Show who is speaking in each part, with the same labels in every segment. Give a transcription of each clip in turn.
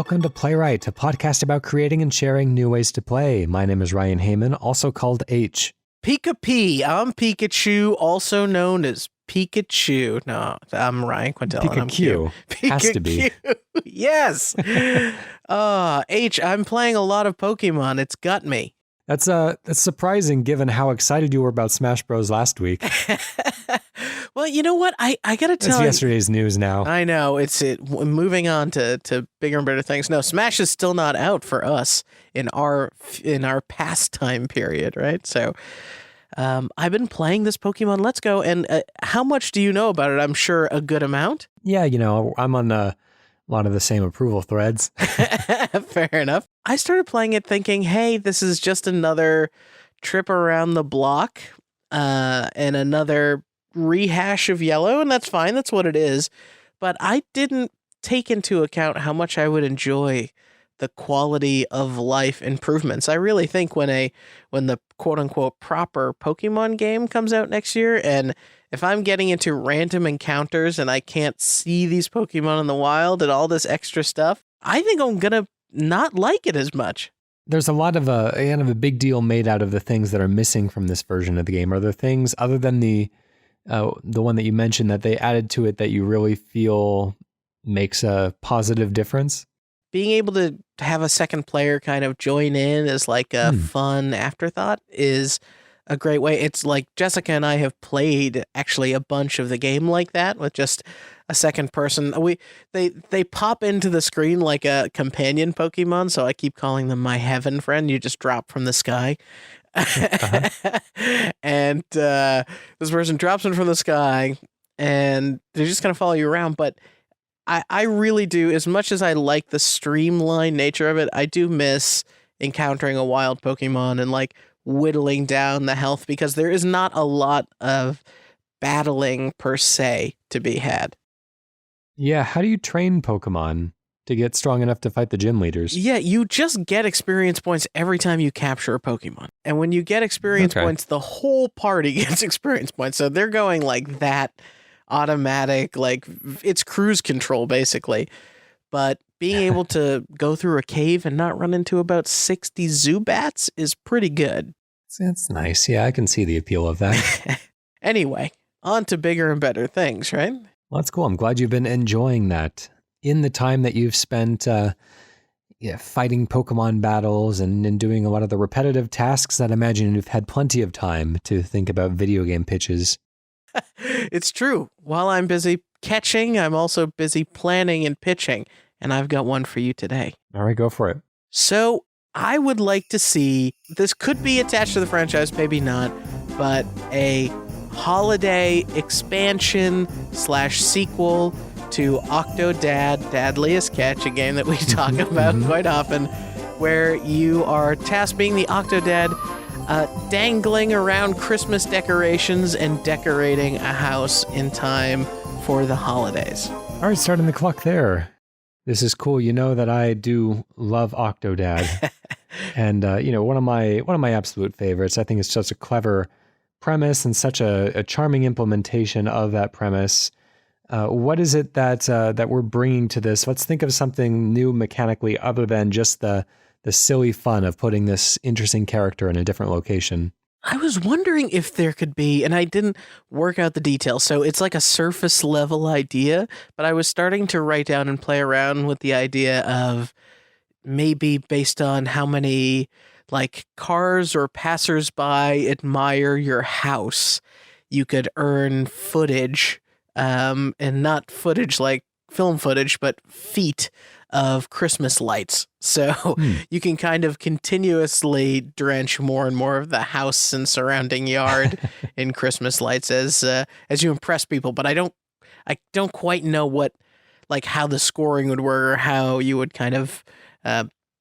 Speaker 1: welcome to Playwright, a podcast about creating and sharing new ways to play. My name is Ryan Hamann, also called H.
Speaker 2: Pika-P. I'm Pikachu, also known as Pikachu. No, I'm Ryan Quintal.
Speaker 1: Pikachu. Has to be.
Speaker 2: Yes. H, I'm playing a lot of Pokemon. It's got me.
Speaker 1: That's surprising given how excited you were about Smash Bros. Last week.
Speaker 2: Well, you know what? I gotta tell you.
Speaker 1: It's yesterday's news now.
Speaker 2: I know. Moving on to bigger and better things. No, Smash is still not out for us in our pastime period, right? So I've been playing this Pokemon Let's Go, and how much do you know about it? I'm sure a good amount.
Speaker 1: Yeah, I'm on a lot of the same approval threads.
Speaker 2: Fair enough. I started playing it thinking, hey, this is just another trip around the block and another rehash of Yellow, and that's fine. That's what it is. But I didn't take into account how much I would enjoy the quality of life improvements. I really think when the quote unquote proper Pokemon game comes out next year, and if I'm getting into random encounters and I can't see these Pokemon in the wild and all this extra stuff, I think I'm gonna not like it as much.
Speaker 1: There's a lot of a big deal made out of the things that are missing from this version of the game. Are there things other than the one that you mentioned that they added to it that you really feel makes a positive difference?
Speaker 2: Being able to have a second player kind of join in as like a fun afterthought is a great way. It's like Jessica and I have played actually a bunch of the game like that with just a second person. They pop into the screen like a companion Pokemon, so I keep calling them my heaven friend. You just drop from the sky. And this person drops in from the sky and they're just gonna follow you around. But I really do, as much as I like the streamlined nature of it, I do miss encountering a wild Pokemon and like whittling down the health, because there is not a lot of battling per se to be had.
Speaker 1: Yeah, how do you train Pokemon to get strong enough to fight the gym leaders?
Speaker 2: Yeah, you just get experience points every time you capture a Pokemon. And when you get experience points, the whole party gets experience points. So they're going like that automatic, like it's cruise control basically. But being able to go through a cave and not run into about 60 Zubats is pretty good.
Speaker 1: That's nice. Yeah, I can see the appeal of that.
Speaker 2: Anyway, on to bigger and better things, right?
Speaker 1: Well, that's cool. I'm glad you've been enjoying that. In the time that you've spent fighting Pokemon battles and doing a lot of the repetitive tasks, I'd imagine you've had plenty of time to think about video game pitches.
Speaker 2: It's true. While I'm busy catching, I'm also busy planning and pitching, and I've got one for you today.
Speaker 1: All right, go for it.
Speaker 2: So I would like to see, this could be attached to the franchise, maybe not, but a holiday expansion / sequel to Octodad, Deadliest Catch, a game that we talk about quite often, where you are tasked being the Octodad, dangling around Christmas decorations and decorating a house in time for the holidays.
Speaker 1: All right, starting the clock there. This is cool. You know that I do love Octodad. And, one of my absolute favorites. I think it's such a clever premise and such a charming implementation of that premise. What is it that we're bringing to this? Let's think of something new mechanically other than just the silly fun of putting this interesting character in a different location.
Speaker 2: I was wondering if there could be, and I didn't work out the details, so it's like a surface level idea, but I was starting to write down and play around with the idea of maybe based on how many like cars or passersby admire your house, you could earn footage, and not footage like film footage, but feet of Christmas lights. So you can kind of continuously drench more and more of the house and surrounding yard in Christmas lights as you impress people. But I don't quite know how the scoring would work or how you would kind of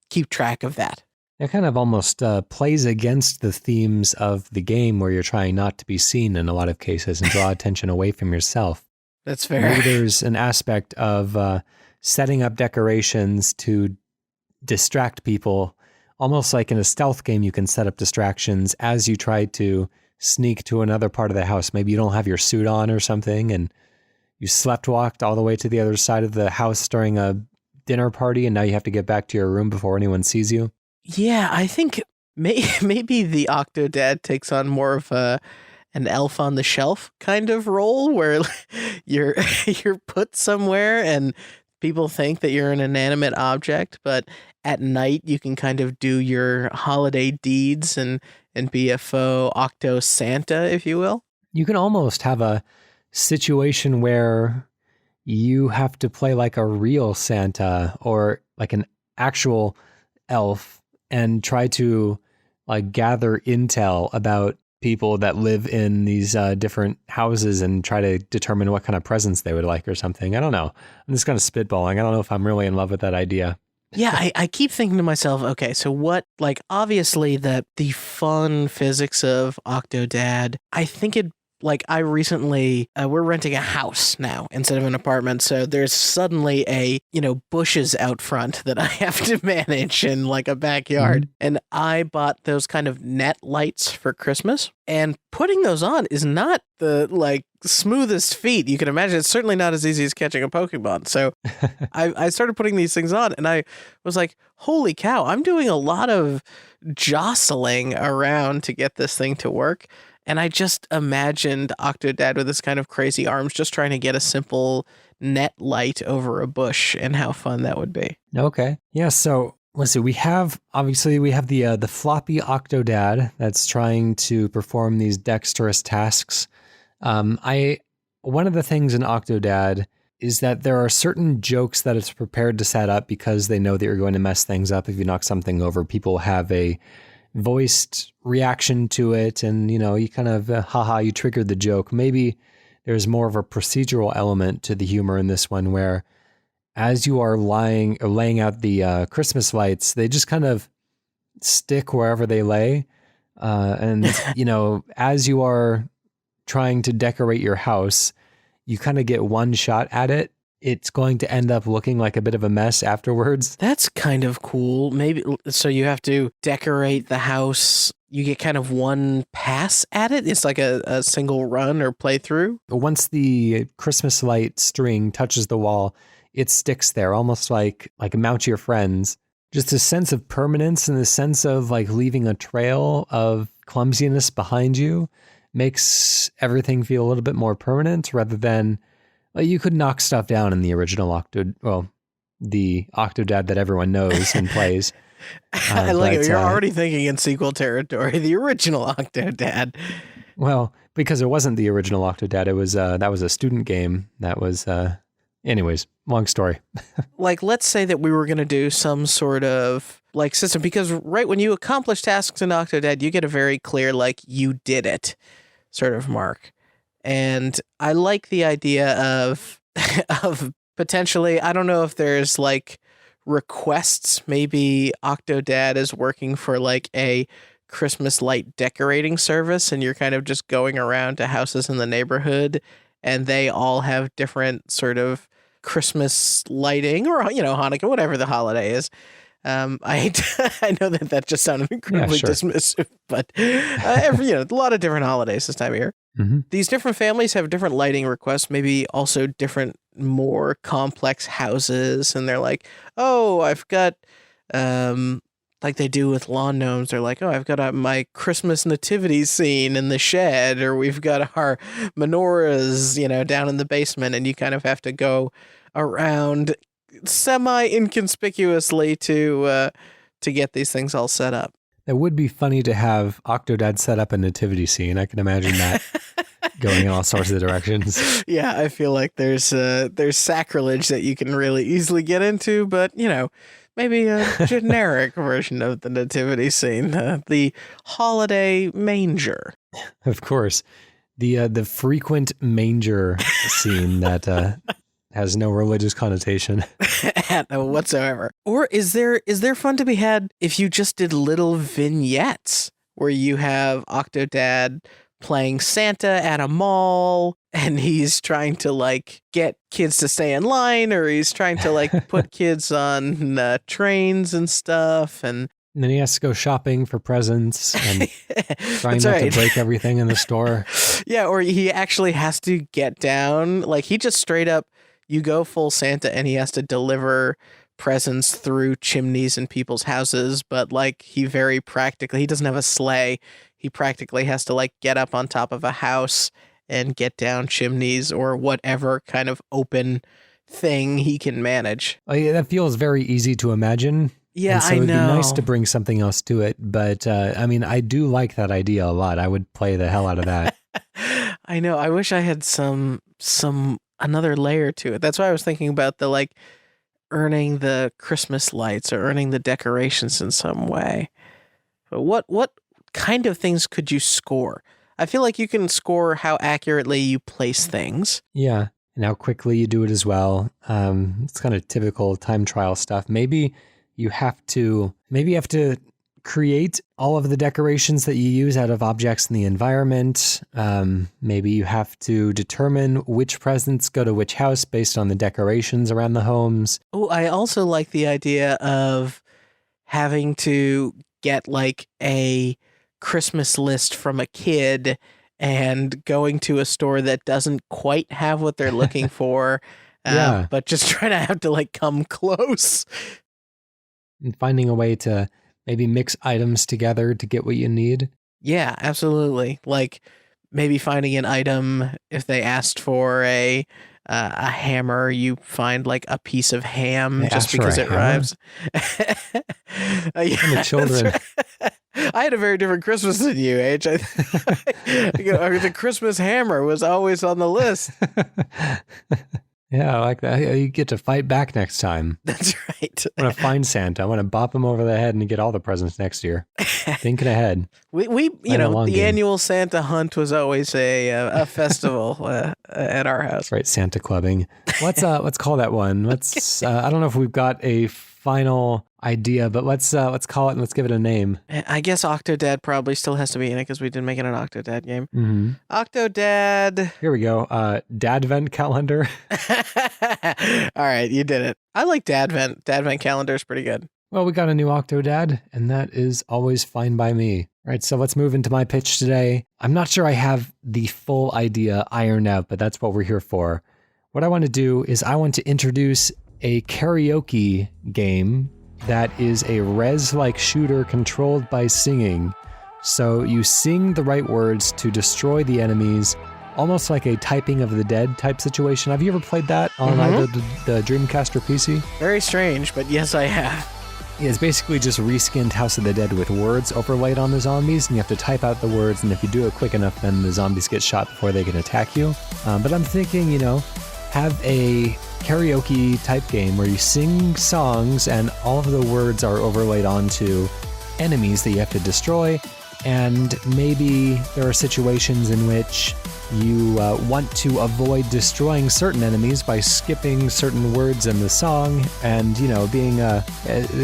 Speaker 2: keep track of that.
Speaker 1: It kind of almost plays against the themes of the game where you're trying not to be seen in a lot of cases and draw attention away from yourself.
Speaker 2: That's fair.
Speaker 1: Maybe there's an aspect of setting up decorations to distract people, almost like in a stealth game. You can set up distractions as you try to sneak to another part of the house. Maybe you don't have your suit on or something, and you slept walked all the way to the other side of the house during a dinner party and now you have to get back to your room before anyone sees you.
Speaker 2: Yeah, I think maybe the Octodad takes on more of an elf on the shelf kind of role where you're put somewhere and people think that you're an inanimate object, but at night you can kind of do your holiday deeds and be a faux Octo Santa, if you will.
Speaker 1: You can almost have a situation where you have to play like a real Santa or like an actual elf and try to like gather intel about people that live in these different houses and try to determine what kind of presents they would like or something. I don't know. I'm just kind of spitballing. I don't know if I'm really in love with that idea.
Speaker 2: Yeah, I keep thinking to myself, okay, so what, like, obviously the fun physics of Octodad, I think it, like, I recently, we're renting a house now instead of an apartment, so there's suddenly bushes out front that I have to manage in, like, a backyard, and I bought those kind of net lights for Christmas, and putting those on is not the, like, smoothest feat you can imagine. It's certainly not as easy as catching a Pokemon, so I started putting these things on, and I was like, holy cow, I'm doing a lot of jostling around to get this thing to work. And I just imagined Octodad with his kind of crazy arms just trying to get a simple net light over a bush and how fun that would be.
Speaker 1: Okay. Yeah, so let's see. We have the floppy Octodad that's trying to perform these dexterous tasks. One of the things in Octodad is that there are certain jokes that it's prepared to set up because they know that you're going to mess things up. If you knock something over, people have a voiced reaction to it, and you kind of haha, you triggered the joke. Maybe there's more of a procedural element to the humor in this one, where as you are laying out the Christmas lights, they just kind of stick wherever they lay, and as you are trying to decorate your house, you kind of get one shot at it. It's going to end up looking like a bit of a mess afterwards.
Speaker 2: That's kind of cool. Maybe so you have to decorate the house. You get kind of one pass at it. It's like a single run or playthrough.
Speaker 1: Once the Christmas light string touches the wall, it sticks there, almost like Mount Your Friends. Just a sense of permanence and a sense of like leaving a trail of clumsiness behind you makes everything feel a little bit more permanent rather than... You could knock stuff down in the original the Octodad that everyone knows and plays.
Speaker 2: I like it. You're already thinking in sequel territory. The original Octodad.
Speaker 1: Well, because it wasn't the original Octodad. It was that was a student game. That was, anyways, long story.
Speaker 2: Like, let's say that we were going to do some sort of like system, because right when you accomplish tasks in Octodad, you get a very clear like you did it sort of mark. And I like the idea of potentially, I don't know if there's like requests. Maybe Octodad is working for like a Christmas light decorating service, and you're kind of just going around to houses in the neighborhood, and they all have different sort Christmas lighting, or Hanukkah, whatever the holiday is. I know that just sounded incredibly dismissive, but a lot of different holidays this time of year.
Speaker 1: Mm-hmm.
Speaker 2: These different families have different lighting requests, maybe also different, more complex houses, and they're like, oh, I've got, like they do with lawn gnomes, they're like, oh, I've got my Christmas nativity scene in the shed, or we've got our menorahs, down in the basement, and you kind of have to go around semi-inconspicuously to get these things all set up.
Speaker 1: It would be funny to have Octodad set up a nativity scene. I can imagine that going in all sorts of directions.
Speaker 2: Yeah, I feel like there's sacrilege that you can really easily get into, but maybe a generic version of the nativity scene, the holiday manger.
Speaker 1: Of course, the frequent manger scene that has no religious connotation
Speaker 2: whatsoever. Or is there fun to be had if you just did little vignettes where you have Octodad playing Santa at a mall, and he's trying to like get kids to stay in line, or he's trying to like put kids on trains and stuff, and
Speaker 1: then he has to go shopping for presents and trying not to break everything in the store.
Speaker 2: Yeah, or he actually has to get down, like he just straight up, you go full Santa and he has to deliver presents through chimneys in people's houses, but like he doesn't have a sleigh. He practically has to like get up on top of a house and get down chimneys or whatever kind of open thing he can manage.
Speaker 1: Oh, yeah, that feels very easy to imagine.
Speaker 2: Yeah,
Speaker 1: and so
Speaker 2: I know.
Speaker 1: It'd be nice to bring something else to it, but I mean, I do like that idea a lot. I would play the hell out of that.
Speaker 2: I know. I wish I had some another layer to it. That's why I was thinking about the like earning the Christmas lights or earning the decorations in some way. But what kind of things could you score? I feel like you can score how accurately you place things.
Speaker 1: Yeah, and how quickly you do it as well. It's kind of typical time trial stuff. Maybe you have to create all of the decorations that you use out of objects in the environment. Maybe you have to determine which presents go to which house based on the decorations around the homes.
Speaker 2: Oh, I also like the idea of having to get like a Christmas list from a kid and going to a store that doesn't quite have what they're looking for,
Speaker 1: Yeah.
Speaker 2: but just trying to have to like come close.
Speaker 1: And finding a way to maybe mix items together to get what you need.
Speaker 2: Yeah, absolutely. Like maybe finding an item, if they asked for a hammer, you find like a piece of ham just because it rhymes.
Speaker 1: And the children.
Speaker 2: I had a very different Christmas than you, H. The Christmas hammer was always on the list.
Speaker 1: Yeah, I like that. You get to fight back next time.
Speaker 2: That's right.
Speaker 1: I want to find Santa. I want to bop him over the head and get all the presents next year. Thinking ahead.
Speaker 2: We the annual Santa hunt was always a festival at our house.
Speaker 1: That's right, Santa clubbing. Let's call that one. Let's I don't know if we've got a final idea, but let's call it and let's give it a name.
Speaker 2: I guess Octodad probably still has to be in it because we didn't make it an Octodad game.
Speaker 1: Mm-hmm.
Speaker 2: Octodad.
Speaker 1: Here we go. Dadvent calendar.
Speaker 2: All right, you did it. I like Dadvent. Dadvent calendar is pretty good.
Speaker 1: Well, we got a new Octodad, and that is always fine by me. All right, so let's move into my pitch today. I'm not sure I have the full idea ironed out, but that's what we're here for. What I want to do is I want to introduce a karaoke game that is a res-like shooter controlled by singing. So you sing the right words to destroy the enemies, almost like a Typing of the Dead type situation. Have you ever played that on either the Dreamcast or PC?
Speaker 2: Very strange, but yes, I have.
Speaker 1: Yeah, it's basically just reskinned House of the Dead with words overlaid on the zombies, and you have to type out the words, and if you do it quick enough, then the zombies get shot before they can attack you. But I'm thinking, have a karaoke type game where you sing songs and all of the words are overlaid onto enemies that you have to destroy, and maybe there are situations in which you want to avoid destroying certain enemies by skipping certain words in the song, and being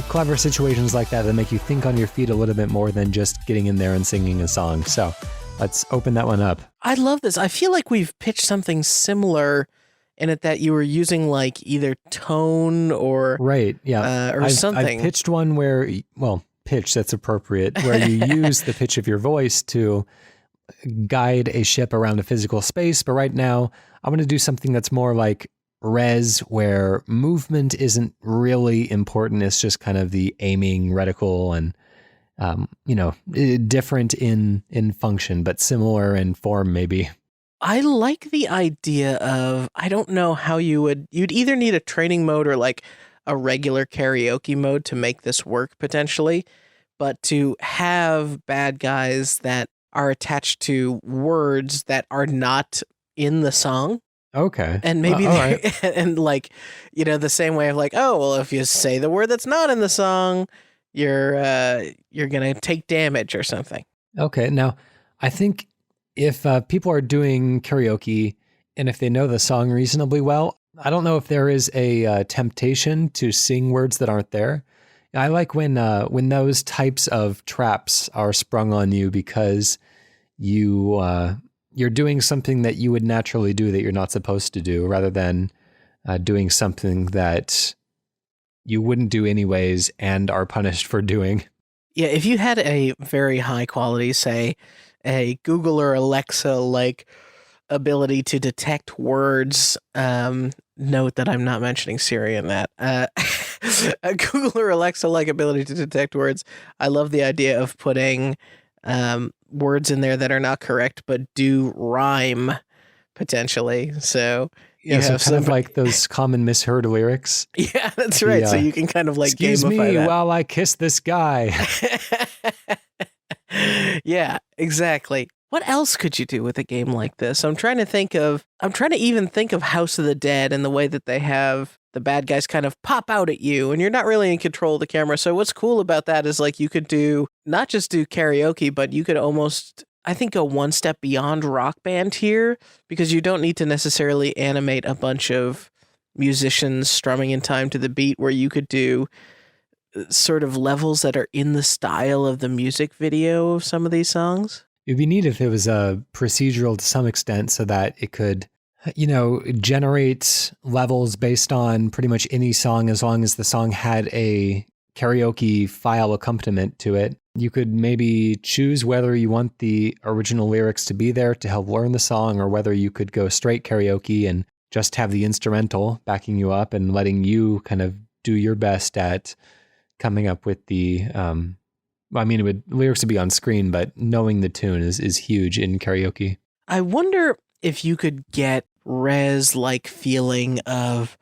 Speaker 1: clever situations like that make you think on your feet a little bit more than just getting in there and singing a song. So let's open that one up.
Speaker 2: I love this. I feel like we've pitched something similar in it that you were using like either tone or
Speaker 1: right, yeah,
Speaker 2: or something.
Speaker 1: I pitched one where, pitch, that's appropriate, where you use the pitch of your voice to guide a ship around a physical space. But right now, I want to do something that's more like res, where movement isn't really important. It's just kind of the aiming reticle and, different in function, but similar in form, maybe.
Speaker 2: I like the idea of, I don't know how you'd either need a training mode or like a regular karaoke mode to make this work potentially, but to have bad guys that are attached to words that are not in the song.
Speaker 1: Okay.
Speaker 2: And maybe
Speaker 1: right.
Speaker 2: And like, the same way of like, oh, well, if you say the word that's not in the song, you're going to take damage or something.
Speaker 1: Okay. Now, I think if people are doing karaoke and if they know the song reasonably well, I don't know if there is a temptation to sing words that aren't there. I like when those types of traps are sprung on you because you're doing something that you would naturally do that you're not supposed to do, rather than doing something that you wouldn't do anyways and are punished for doing.
Speaker 2: Yeah, if you had a very high quality, say, a Google or Alexa like ability to detect words, note that I'm not mentioning Siri in that. A Google or Alexa-like ability to detect words. I love the idea of putting words in there that are not correct but do rhyme potentially. So
Speaker 1: Yeah,
Speaker 2: you
Speaker 1: so
Speaker 2: have
Speaker 1: kind of
Speaker 2: some.
Speaker 1: like those common misheard lyrics.
Speaker 2: Yeah, that's right. So you can kind of like
Speaker 1: excuse
Speaker 2: gamify
Speaker 1: me
Speaker 2: that.
Speaker 1: while I kiss this guy.
Speaker 2: Yeah, exactly. What else could you do with a game like this? I'm trying to even think of House of the Dead and the way that they have the bad guys kind of pop out at you and you're not really in control of the camera. So what's cool about that is like you could not just do karaoke, but you could almost, I think, go one step beyond Rock Band here, because you don't need to necessarily animate a bunch of musicians strumming in time to the beat, where you could do sort of levels that are in the style of the music video of some of these songs.
Speaker 1: It'd be neat if it was a procedural to some extent, so that it could, generate levels based on pretty much any song, as long as the song had a karaoke file accompaniment to it. You could maybe choose whether you want the original lyrics to be there to help learn the song, or whether you could go straight karaoke and just have the instrumental backing you up and letting you kind of do your best at coming up with the, lyrics would be on screen, but knowing the tune is huge in karaoke.
Speaker 2: I wonder if you could get Rez-like feeling of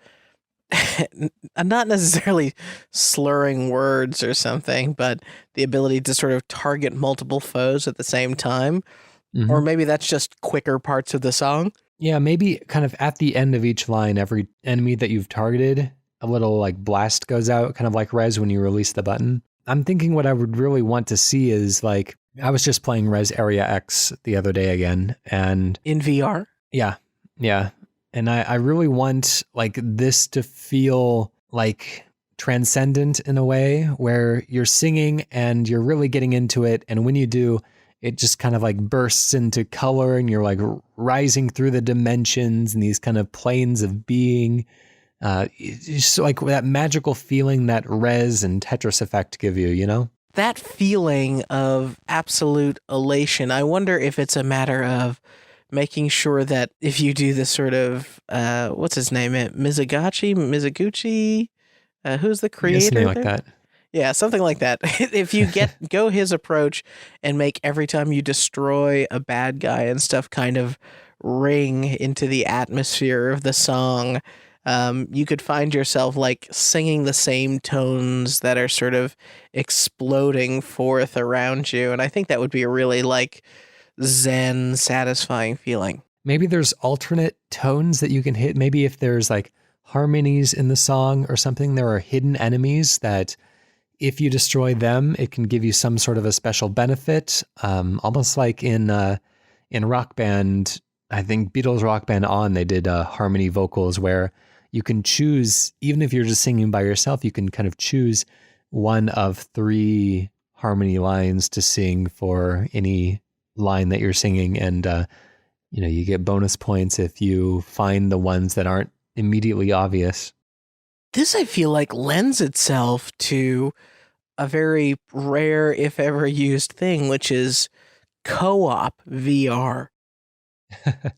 Speaker 2: not necessarily slurring words or something, but the ability to sort of target multiple foes at the same time. Mm-hmm. Or maybe that's just quicker parts of the song.
Speaker 1: Yeah, maybe kind of at the end of each line, every enemy that you've targeted, a little like blast goes out, kind of like Rez when you release the button. I'm thinking what I would really want to see is, like, I was just playing Rez Area X the other day again, and
Speaker 2: in VR.
Speaker 1: Yeah. And I really want like this to feel like transcendent in a way, where you're singing and you're really getting into it. And when you do, it just kind of like bursts into color and you're like rising through the dimensions and these kind of planes of being. It's like that magical feeling that Rez and Tetris Effect give you, you know?
Speaker 2: That feeling of absolute elation. I wonder if it's a matter of making sure that if you do this sort of, what's his name? Mizuguchi? Who's the creator?
Speaker 1: Yeah, something like that.
Speaker 2: Yeah, something like that. If you go his approach and make every time you destroy a bad guy and stuff kind of ring into the atmosphere of the song, you could find yourself like singing the same tones that are sort of exploding forth around you. And I think that would be a really like zen, satisfying feeling.
Speaker 1: Maybe there's alternate tones that you can hit. Maybe if there's like harmonies in the song or something, there are hidden enemies that if you destroy them, it can give you some sort of a special benefit. Almost like in Rock Band, I think Beatles Rock Band On, they did harmony vocals where you can choose, even if you're just singing by yourself, you can kind of choose one of 3 harmony lines to sing for any line that you're singing. And, you get bonus points if you find the ones that aren't immediately obvious.
Speaker 2: This, I feel like, lends itself to a very rare, if ever used thing, which is co-op VR.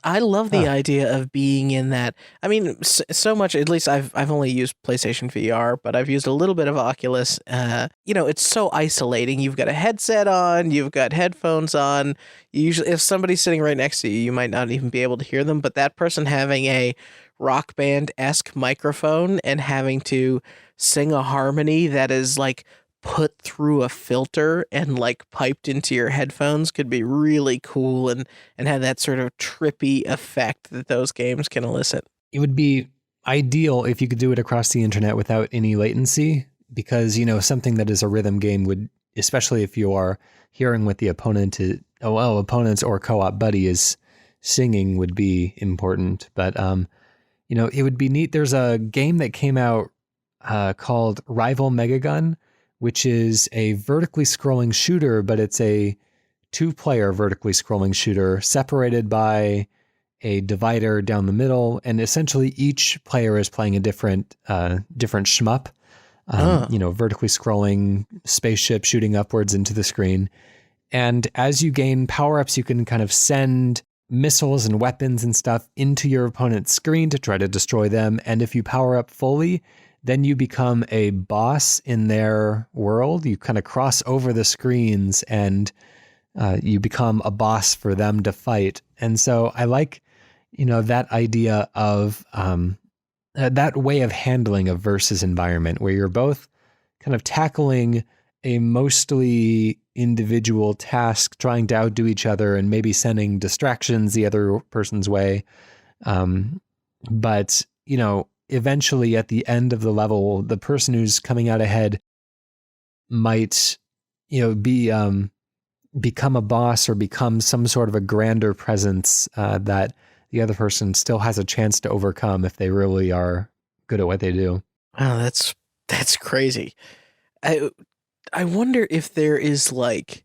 Speaker 2: I love the idea of being in that. I mean, so much, at least I've only used PlayStation VR, but I've used a little bit of Oculus. It's so isolating. You've got a headset on, you've got headphones on. Usually, if somebody's sitting right next to you, you might not even be able to hear them, but that person having a Rock Band-esque microphone and having to sing a harmony that is like put through a filter and like piped into your headphones could be really cool and have that sort of trippy effect that those games can elicit.
Speaker 1: It would be ideal if you could do it across the internet without any latency, because, something that is a rhythm game would, especially if you are hearing what the opponents or co-op buddy is singing, would be important. But, it would be neat. There's a game that came out called Rival Megagun, which is a vertically scrolling shooter, but it's a 2-player vertically scrolling shooter separated by a divider down the middle. And essentially each player is playing a different shmup, vertically scrolling spaceship shooting upwards into the screen. And as you gain power-ups, you can kind of send missiles and weapons and stuff into your opponent's screen to try to destroy them. And if you power up fully, then you become a boss in their world. You kind of cross over the screens and you become a boss for them to fight. And so I like, that idea of that way of handling a versus environment where you're both kind of tackling a mostly individual task, trying to outdo each other and maybe sending distractions the other person's way. But, eventually at the end of the level, the person who's coming out ahead might, become a boss or become some sort of a grander presence that the other person still has a chance to overcome if they really are good at what they do.
Speaker 2: Wow, that's crazy. I wonder if there is like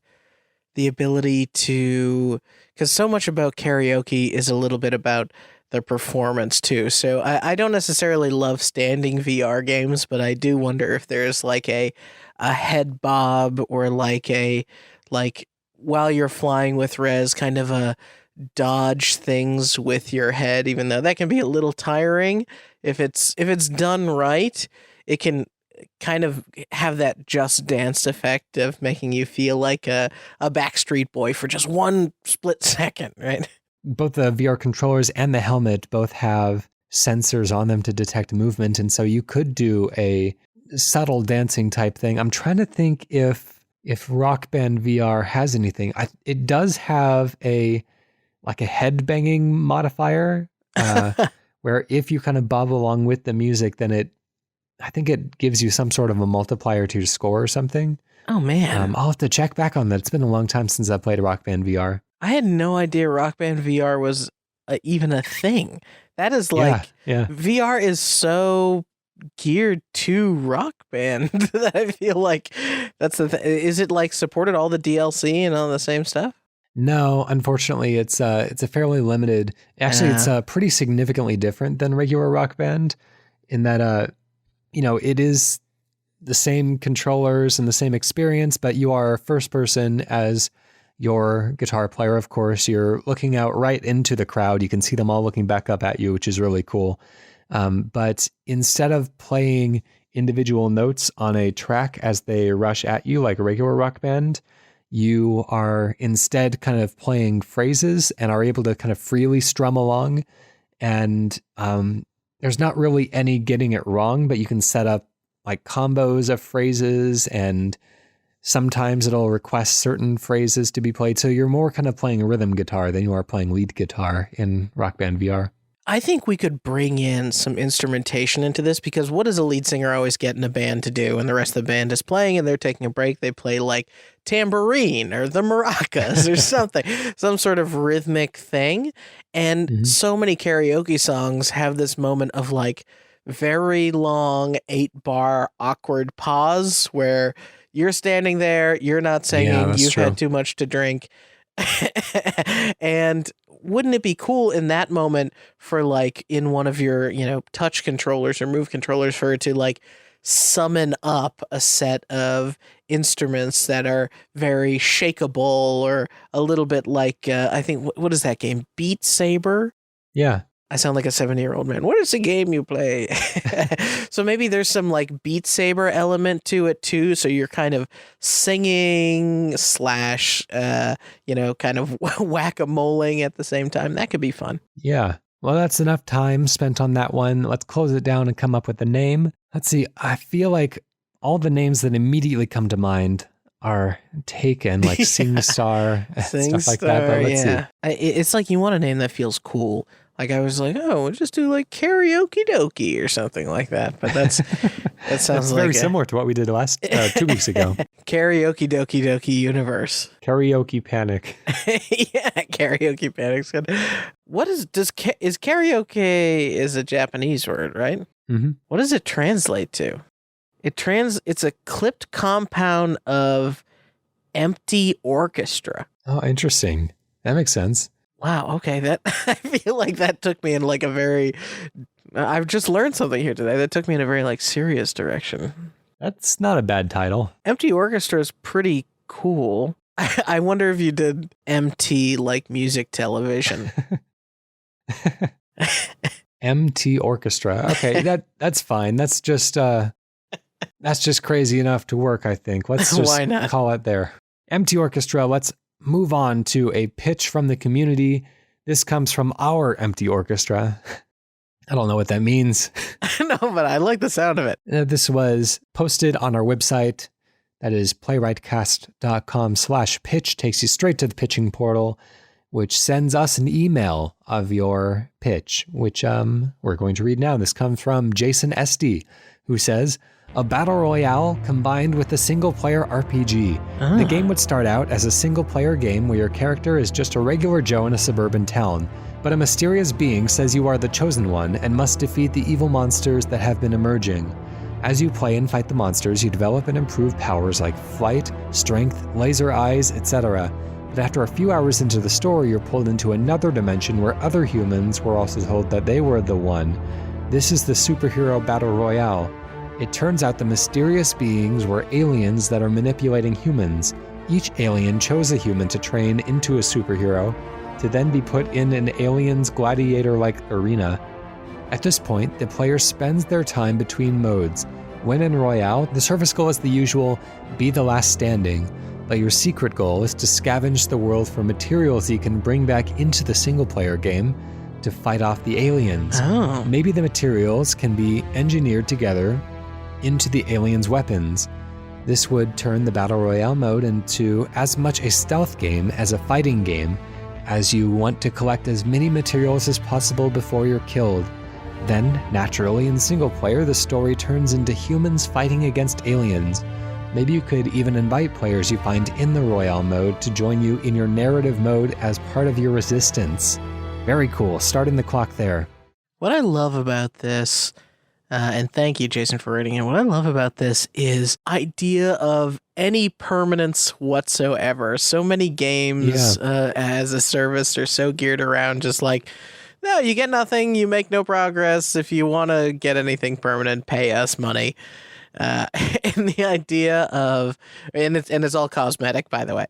Speaker 2: the ability to, because so much about karaoke is a little bit about the performance too. So I don't necessarily love standing VR games, but I do wonder if there's like a head bob or like while you're flying with Rez, kind of a dodge things with your head, even though that can be a little tiring. If it's done right, it can kind of have that Just Dance effect of making you feel like a Backstreet Boy for just one split second, right?
Speaker 1: Both the VR controllers and the helmet both have sensors on them to detect movement, and so you could do a subtle dancing type thing. I'm trying to think if Rock Band VR has anything. It does have a head banging modifier where if you kind of bob along with the music, then I think it gives you some sort of a multiplier to your score or something.
Speaker 2: Oh man.
Speaker 1: I'll have to check back on that. It's been a long time since I played Rock Band VR.
Speaker 2: I had no idea Rock Band VR was even a thing. That is like,
Speaker 1: yeah.
Speaker 2: VR is so geared to Rock Band that I feel like that's the thing. Is it like supported all the DLC and all the same stuff?
Speaker 1: No, unfortunately, it's a fairly limited. Actually, it's pretty significantly different than regular Rock Band in that it is the same controllers and the same experience, but you are first person as your guitar player. Of course, you're looking out right into the crowd. You can see them all looking back up at you, which is really cool. But instead of playing individual notes on a track as they rush at you like a regular Rock Band, you are instead kind of playing phrases and are able to kind of freely strum along. And there's not really any getting it wrong, but you can set up like combos of phrases, and sometimes it'll request certain phrases to be played. So you're more kind of playing rhythm guitar than you are playing lead guitar in Rock Band VR.
Speaker 2: I think we could bring in some instrumentation into this, because what does a lead singer always get in a band to do when the rest of the band is playing and they're taking a break? They play like tambourine or the maracas or something, some sort of rhythmic thing. And so many karaoke songs have this moment of like very long 8-bar awkward pause where you're standing there, you're not singing, you've had too much to drink. And wouldn't it be cool in that moment for like in one of your, touch controllers or move controllers for it to like summon up a set of instruments that are very shakeable or a little bit like, I think, what is that game? Beat Saber?
Speaker 1: Yeah.
Speaker 2: I sound like a 70-year-old man. What is the game you play? So maybe there's some like Beat Saber element to it too. So you're kind of singing / kind of whack-a-moling at the same time. That could be fun.
Speaker 1: Yeah. Well, that's enough time spent on that one. Let's close it down and come up with a name. Let's see. I feel like all the names that immediately come to mind are taken, like SingStar, stuff like that. But let's see.
Speaker 2: It's like you want a name that feels cool. Like I was like, we'll just do like Karaoke Dokie or something like that. But that sounds like
Speaker 1: very similar to what we did 2 weeks ago.
Speaker 2: Karaoke Dokie Universe.
Speaker 1: Karaoke Panic.
Speaker 2: Yeah, Karaoke Panic's good. Is karaoke is a Japanese word, right?
Speaker 1: Mm-hmm.
Speaker 2: What does it translate to? It's a clipped compound of empty orchestra.
Speaker 1: Oh, interesting. That makes sense.
Speaker 2: Wow. Okay. I feel like that took me in like a very. I've just learned something here today that took me in a very like serious direction.
Speaker 1: That's not a bad title.
Speaker 2: Empty orchestra is pretty cool. I wonder if you did MT like music television.
Speaker 1: MT Orchestra. Okay, that's fine. That's just crazy enough to work, I think. Let's just
Speaker 2: Why not?
Speaker 1: call it there. MT Orchestra, let's move on to a pitch from the community. This comes from our MT Orchestra. I don't know what that means.
Speaker 2: No, but I like the sound of it.
Speaker 1: This was posted on our website. That is playwrightcast.com/pitch. Takes you straight to the pitching portal, which sends us an email of your pitch, which we're going to read now. This comes from Jason Estey, who says, a battle royale combined with a single-player RPG. The game would start out as a single-player game where your character is just a regular Joe in a suburban town, but a mysterious being says you are the chosen one and must defeat the evil monsters that have been emerging. As you play and fight the monsters, you develop and improve powers like flight, strength, laser eyes, etc. But after a few hours into the story, you're pulled into another dimension where other humans were also told that they were the one. This is the superhero battle royale. It turns out the mysterious beings were aliens that are manipulating humans. Each alien chose a human to train into a superhero, to then be put in an alien's gladiator-like arena. At this point, the player spends their time between modes. When in Royale, the surface goal is the usual, be the last standing, but your secret goal is to scavenge the world for materials you can bring back into the single-player game to fight off the aliens. Maybe the materials can be engineered together into the aliens' weapons. This would turn the Battle Royale mode into as much a stealth game as a fighting game, as you want to collect as many materials as possible before you're killed. Then, naturally, in single player, the story turns into humans fighting against aliens. Maybe you could even invite players you find in the Royale mode to join you in your narrative mode as part of your resistance. Very cool. Starting the clock there.
Speaker 2: What I love about this, and thank you, Jason, for writing it. What I love about this is idea of any permanence whatsoever. So many games as a service are so geared around just like, no, you get nothing, you make no progress. If you want to get anything permanent, pay us money. And the idea of, and it's all cosmetic, by the way,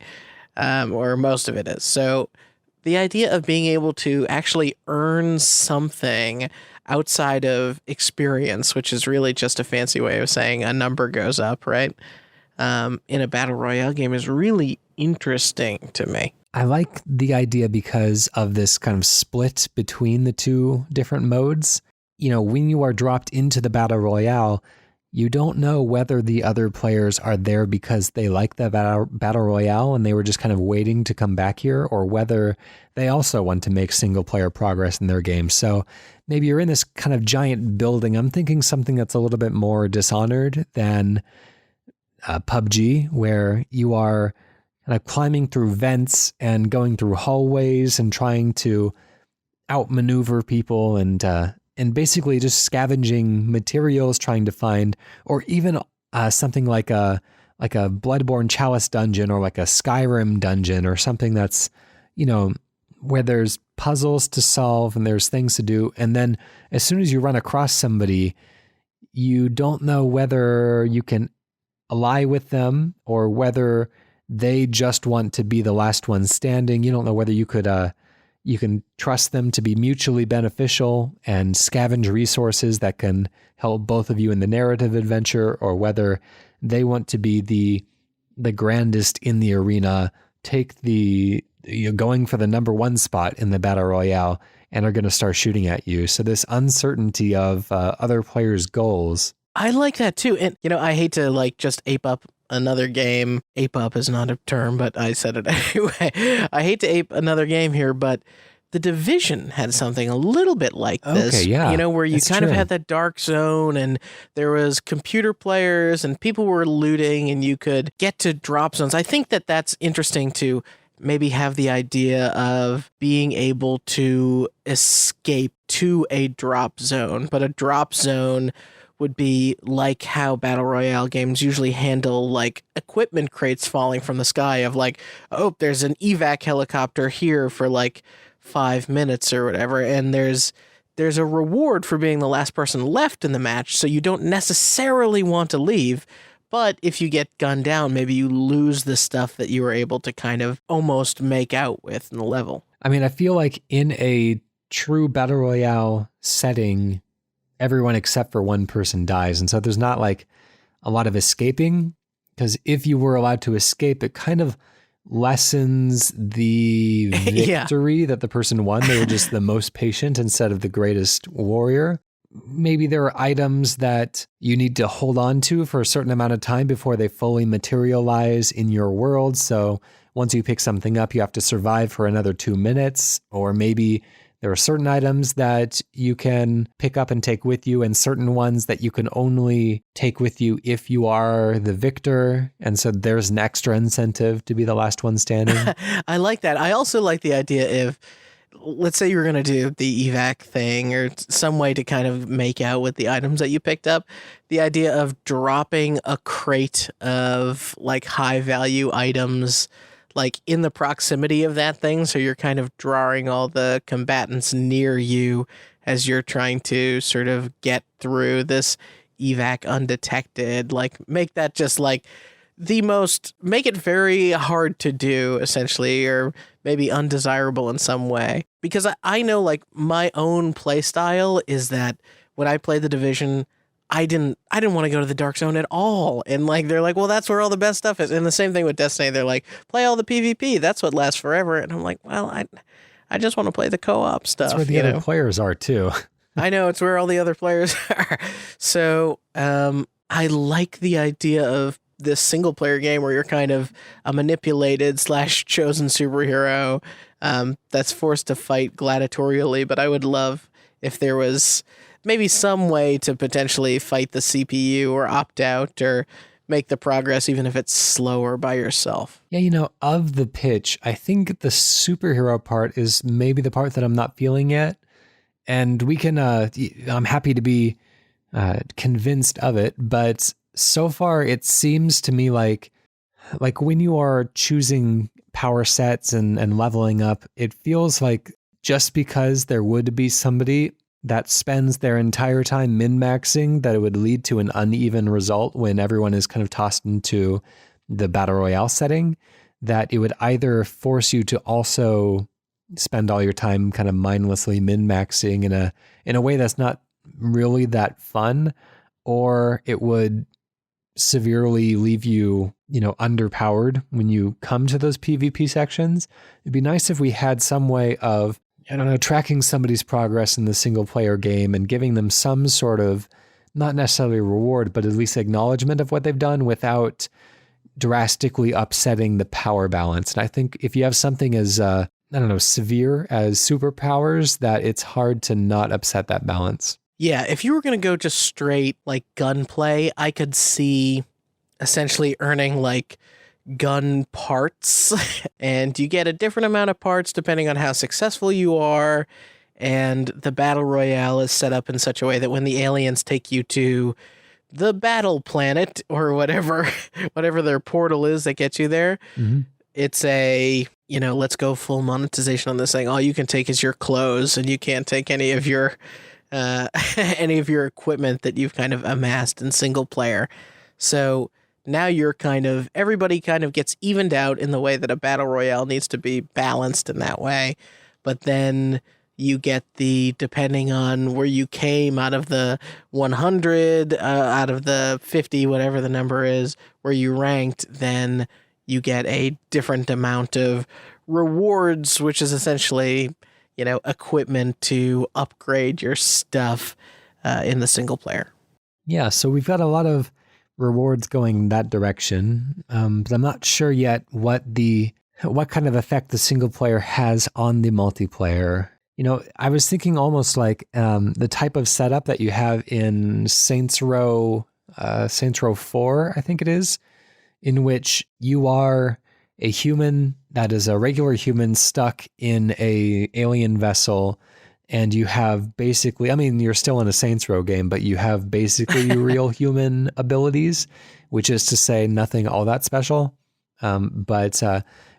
Speaker 2: or most of it is. So the idea of being able to actually earn something outside of experience, which is really just a fancy way of saying a number goes up, right? In a battle royale game is really interesting to me.
Speaker 1: I like the idea because of this kind of split between the two different modes. You know, when you are dropped into the battle royale, you don't know whether the other players are there because they like the battle royale and they were just kind of waiting to come back here, or whether they also want to make single player progress in their game. So maybe you're in this kind of giant building. I'm thinking something that's a little bit more Dishonored than PUBG, where you are kind of climbing through vents and going through hallways and trying to outmaneuver people and basically just scavenging materials, trying to find, or even something like a Bloodborne Chalice dungeon or like a Skyrim dungeon or something that's, you know, where there's puzzles to solve and there's things to do. And then as soon as you run across somebody, you don't know whether you can ally with them or whether they just want to be the last one standing. You don't know whether you can trust them to be mutually beneficial and scavenge resources that can help both of you in the narrative adventure, or whether they want to be the grandest in the arena, take going for the number one spot in the battle royale, and are going to start shooting at you. So this uncertainty of other players' goals.
Speaker 2: I like that too. And, you know, I hate to like just ape up another game. Ape up is not a term, but I said it anyway. I hate to ape another game here, but The Division had something a little bit like this.
Speaker 1: Okay, yeah,
Speaker 2: you know, where you
Speaker 1: that's
Speaker 2: kind of
Speaker 1: true.
Speaker 2: had that dark zone and there was computer players and people were looting and you could get to drop zones. I think that that's interesting to maybe have the idea of being able to escape to a drop zone, but a drop zone would be like how battle royale games usually handle like equipment crates falling from the sky of like, oh, there's an evac helicopter here for like 5 minutes or whatever, and there's a reward for being the last person left in the match, so you don't necessarily want to leave, but if you get gunned down, maybe you lose the stuff that you were able to kind of almost make out with in the level.
Speaker 1: I mean, I feel like in a true battle royale setting, everyone except for one person dies. And so there's not like a lot of escaping, because if you were allowed to escape, it kind of lessens the victory that the person won. They were just the most patient instead of the greatest warrior. Maybe there are items that you need to hold on to for a certain amount of time before they fully materialize in your world. So once you pick something up, you have to survive for another 2 minutes. Or maybe there are certain items that you can pick up and take with you, and certain ones that you can only take with you if you are the victor. And so there's an extra incentive to be the last one standing.
Speaker 2: I like that. I also like the idea of, let's say you were going to do the evac thing or some way to kind of make out with the items that you picked up. The idea of dropping a crate of like high value items like in the proximity of that thing. So you're kind of drawing all the combatants near you as you're trying to sort of get through this evac undetected. Like make that just like make it very hard to do essentially, or maybe undesirable in some way. Because I know like my own play style is that when I play the Division, I didn't want to go to the Dark Zone at all. And like, they're like, well, that's where all the best stuff is. And the same thing with Destiny. They're like, play all the PvP. That's what lasts forever. And I'm like, well, I just want to play the co-op stuff.
Speaker 1: That's where the other players are too.
Speaker 2: I know, it's where all the other players are. So I like the idea of this single player game where you're kind of a manipulated / chosen superhero that's forced to fight gladiatorially. But I would love if there was maybe some way to potentially fight the CPU or opt out or make the progress even if it's slower by yourself.
Speaker 1: Yeah, of the pitch, I think the superhero part is maybe the part that I'm not feeling yet. And we can, I'm happy to be convinced of it, but so far it seems to me like when you are choosing power sets and leveling up, it feels like just because there would be somebody that spends their entire time min-maxing, that it would lead to an uneven result when everyone is kind of tossed into the battle royale setting, that it would either force you to also spend all your time kind of mindlessly min-maxing in a way that's not really that fun, or it would severely leave you, underpowered when you come to those PvP sections. It'd be nice if we had some way of, tracking somebody's progress in the single player game and giving them some sort of, not necessarily reward, but at least acknowledgement of what they've done without drastically upsetting the power balance. And I think if you have something as, severe as superpowers, that it's hard to not upset that balance.
Speaker 2: Yeah, if you were going to go just straight like gunplay, I could see essentially earning like gun parts, and you get a different amount of parts depending on how successful you are. And the battle royale is set up in such a way that when the aliens take you to the battle planet or whatever their portal is that gets you there, it's a, let's go full monetization on this thing. All you can take is your clothes, and you can't take any of your equipment that you've kind of amassed in single player. So now everybody kind of gets evened out in the way that a battle royale needs to be balanced in that way. But then you get depending on where you came out of the 100, out of the 50, whatever the number is, where you ranked, then you get a different amount of rewards, which is essentially, equipment to upgrade your stuff in the single player.
Speaker 1: Yeah, so we've got a lot of rewards going that direction, but I'm not sure yet what kind of effect the single player has on the multiplayer. I was thinking almost like the type of setup that you have in Saints Row 4, I think it is, in which you are a human that is a regular human stuck in a alien vessel, and you have basically, you're still in a Saints Row game, but you have basically real human abilities, which is to say nothing all that special. But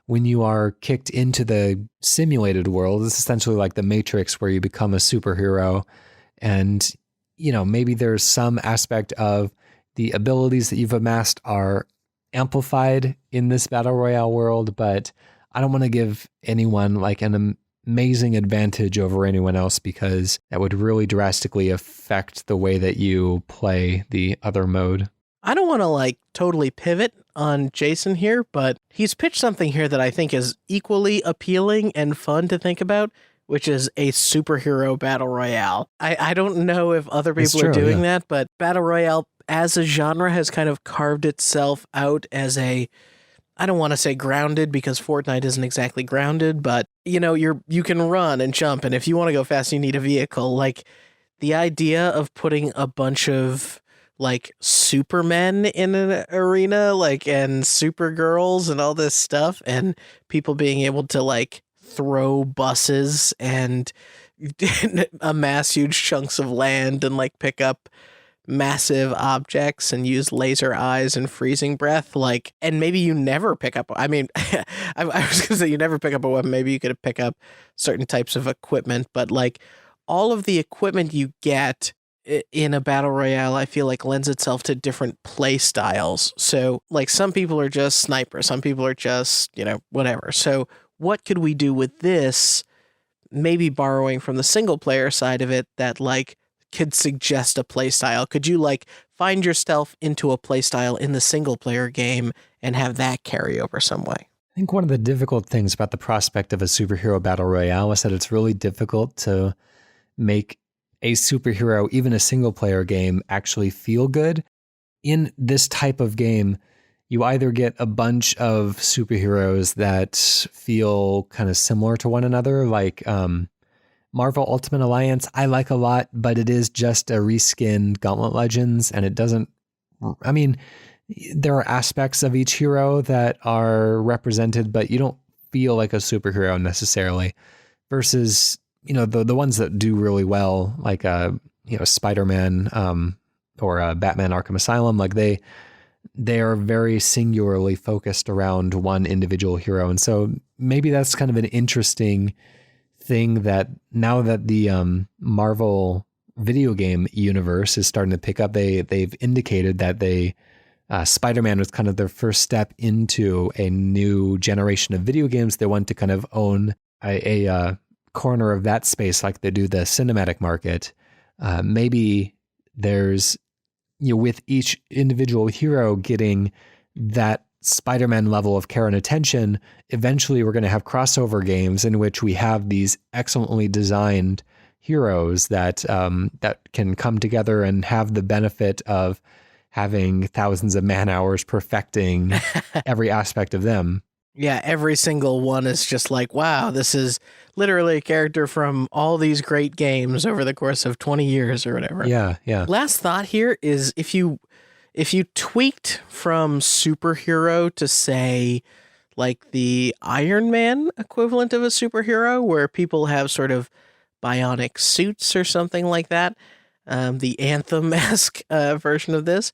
Speaker 1: when you are kicked into the simulated world, it's essentially like the Matrix, where you become a superhero. And, maybe there's some aspect of the abilities that you've amassed are amplified in this battle royale world, but I don't want to give anyone like an amazing advantage over anyone else because that would really drastically affect the way that you play the other mode.
Speaker 2: I don't want to like totally pivot on Jason here, but he's pitched something here that I think is equally appealing and fun to think about, which is a superhero battle royale. I don't know if other people are doing that, but battle royale as a genre has kind of carved itself out as a, I don't want to say grounded because Fortnite isn't exactly grounded, but you know, you can run and jump, and if you want to go fast, you need a vehicle. Like the idea of putting a bunch of like supermen in an arena, like, and supergirls and all this stuff, and people being able to like throw buses and amass huge chunks of land and like pick up massive objects and use laser eyes and freezing breath, like, and maybe you never pick up, I mean, I was gonna say you never pick up a weapon, maybe you could pick up certain types of equipment, but like all of the equipment you get in a battle royale, I feel like lends itself to different play styles. So like some people are just snipers, some people are just, you know, whatever. So what could we do with this, maybe borrowing from the single player side of it, that like could suggest a play style? Could you like find yourself into a play style in the single player game and have that carry over some way?
Speaker 1: I think one of the difficult things about the prospect of a superhero battle royale is that it's really difficult to make a superhero, even a single player game, actually feel good. In this type of game, you either get a bunch of superheroes that feel kind of similar to one another, like Marvel Ultimate Alliance, I like a lot, but it is just a reskinned Gauntlet Legends, and it doesn't, I mean, there are aspects of each hero that are represented, but you don't feel like a superhero necessarily, versus, you know, the ones that do really well, like, you know, Spider-Man or Batman Arkham Asylum, like they are very singularly focused around one individual hero. And so maybe that's kind of an interesting thing that now that the Marvel video game universe is starting to pick up, they've indicated that Spider-Man was kind of their first step into a new generation of video games. They want to kind of own a corner of that space like they do the cinematic market. Maybe there's, you know, with each individual hero getting that Spider-Man level of care and attention, eventually we're going to have crossover games in which we have these excellently designed heroes that that can come together and have the benefit of having thousands of man hours perfecting every aspect of them.
Speaker 2: Yeah, every single one is just like, wow, this is literally a character from all these great games over the course of 20 years or whatever.
Speaker 1: Yeah, yeah.
Speaker 2: Last thought here is if you tweaked from superhero to, say, like the Iron Man equivalent of a superhero, where people have sort of bionic suits or something like that, the Anthem-esque version of this,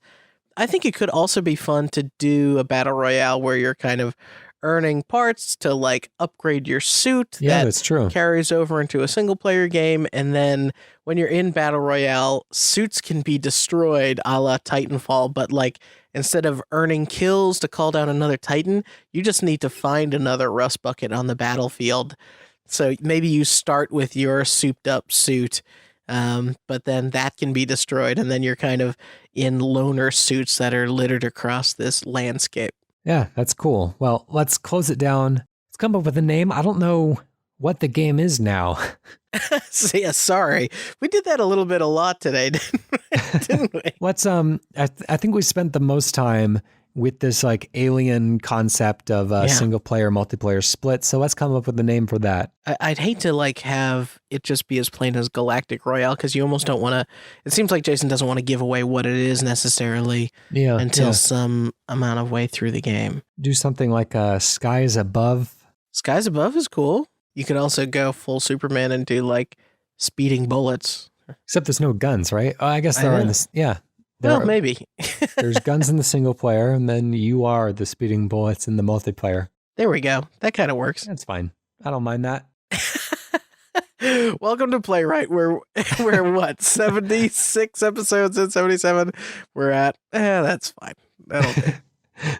Speaker 2: I think it could also be fun to do a battle royale where you're kind of earning parts to like upgrade your suit.
Speaker 1: Yeah, that's true.
Speaker 2: Carries over into a single player game, and then when you're in battle royale, suits can be destroyed a la Titanfall, but like instead of earning kills to call down another Titan, you just need to find another rust bucket on the battlefield. So maybe you start with your souped up suit, but then that can be destroyed, and then you're kind of in loner suits that are littered across this landscape.
Speaker 1: Yeah, that's cool. Well, let's close it down. Let's come up with a name. I don't know what the game is now.
Speaker 2: So, yeah, sorry. We did that a lot today, didn't we?
Speaker 1: Let's I think we spent the most time with this like alien concept of a single player multiplayer split. So let's come up with a name for that.
Speaker 2: I'd hate to like have it just be as plain as Galactic Royale, because you almost don't want to. It seems like Jason doesn't want to give away what it is necessarily until some amount of way through the game.
Speaker 1: Do something like Skies Above.
Speaker 2: Skies Above is cool. You could also go full Superman and do like speeding bullets.
Speaker 1: Except there's no guns, right? Oh, I guess there are in this. Yeah.
Speaker 2: Well, maybe.
Speaker 1: There's guns in the single player, and then you are the speeding bullets in the multiplayer.
Speaker 2: There we go. That kind of works.
Speaker 1: That's fine. I don't mind that.
Speaker 2: Welcome to Playwright. We're what, 76 episodes in 77? We're at, that's fine. That'll do.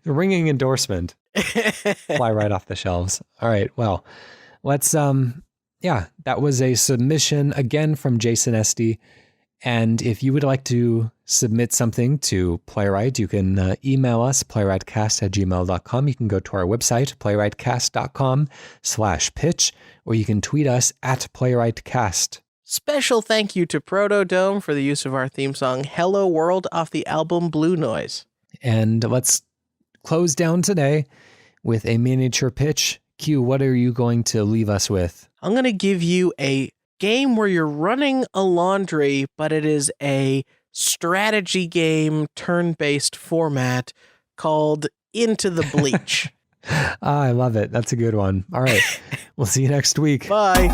Speaker 1: The ringing endorsement. Fly right off the shelves. All right. Well, let's yeah, that was a submission again from Jason Estey. And if you would like to submit something to Playwright, you can email us, playwrightcast@gmail.com. You can go to our website, playwrightcast.com/pitch, or you can tweet us at playwrightcast.
Speaker 2: Special thank you to PROTODOME for the use of our theme song, Hello World, off the album Blue Noise.
Speaker 1: And let's close down today with a miniature pitch. Q, what are you going to leave us with?
Speaker 2: I'm going to give you a game where you're running a laundry, but it is a strategy game, turn-based format called Into the Bleach.
Speaker 1: I love it. That's a good one. All right. We'll see you next week.
Speaker 2: Bye.